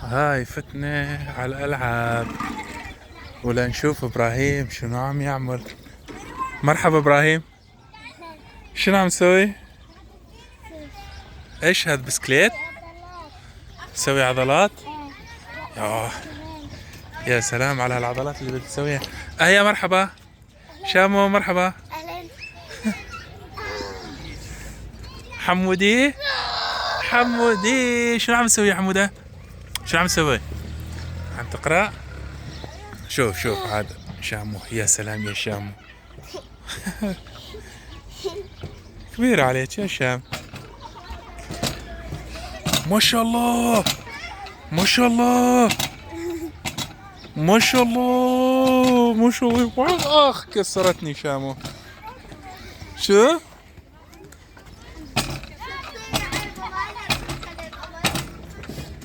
هاي فتنة على الألعاب، ولا نشوف إبراهيم شنو عم يعمل. مرحبا إبراهيم، شنو عم تسوي؟ إيش هاد بسكليت؟ تسوي عضلات؟ آه يا سلام على هالعضلات اللي بتسويها. يا مرحبا شامو، مرحبا حمودي. حمودي شنو عم تسوي يا حمودة؟ شنو عم تسوي؟ عم تقرأ؟ شوف شوف عاد شامو، يا سلام يا شامو. كبير عليك يا شام. ما شاء الله ما شاء الله ما شاء الله ما شاء الله. اخ كسرتني شامو. شو؟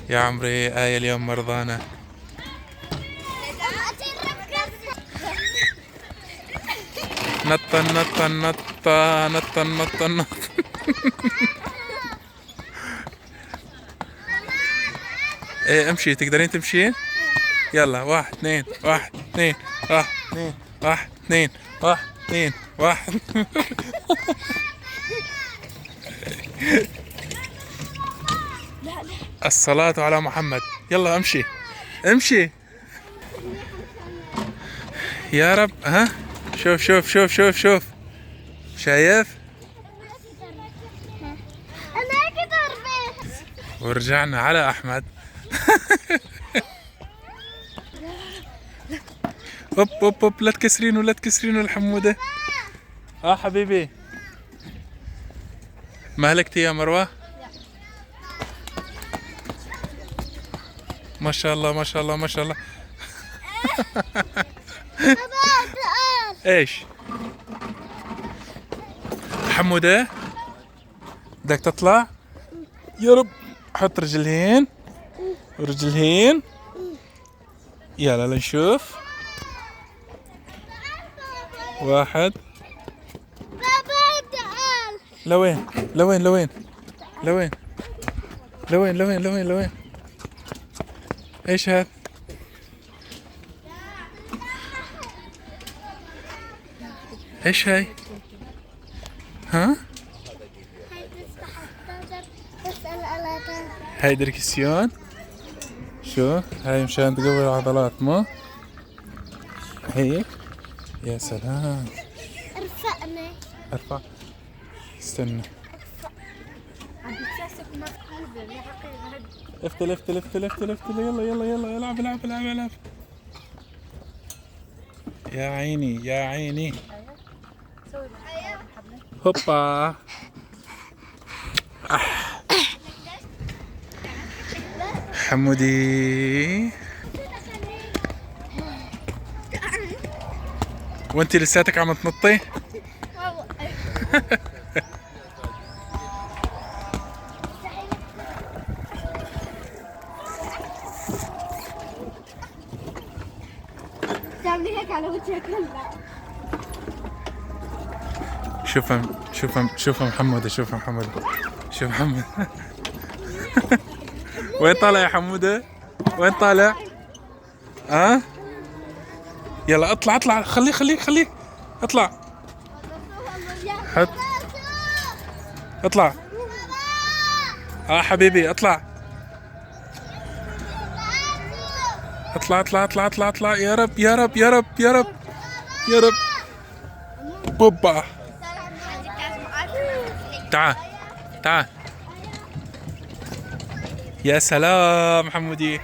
يا عمري آية اليوم مرضانة. نطن نطن نطة نطن نطن نط. ايه امشي، تقدرين تمشين؟ يلا واحد اثنين واحد اثنين واحد اثنين واحد اثنين واحد اثنين واحد. الصلاة على محمد. يلا امشي امشي يا رب. ها شوف شوف شوف شوف شوف، شايف؟ ورجعنا على احمد. هوب هوب هوب، لا تكسرينه لا تكسرينه الحمودة. حبيبي، ما هلكتي يا مروة؟ ما شاء الله ما شاء الله ما شاء الله. ايش حمودة بدك تطلع؟ يا رب. حط رجلين ورجلين. يلا لنشوف. واحد. لوين لوين لوين لوين لوين لوين لوين لوين؟ ايش هاد؟ ايش هاي؟ ها؟ هاي دركسيون. شو هاي؟ مشان تقوي العضلات مو هيك؟ يا سلام. ارفقني. ارفع. استنى. افتل افتل افتل افتل افتل. يلا يلا يلا العب العب العب العب. يا عيني يا عيني. هوبا. حمودي، وانتي لساتك عم تنطي؟ تعملي هيك على وجهك هلا. شوف محمد، شوف محمد شوف محمد. وين طالع يا حمودة؟ وين طالع؟ يلا اطلع اطلع، خليك اطلع. حط اطلع. حبيبي اطلع اطلع اطلع اطلع اطلع اطلع. يا رب يا رب يا رب يا رب يا رب. بوبا. تعال تعال. يا سلام حمودي.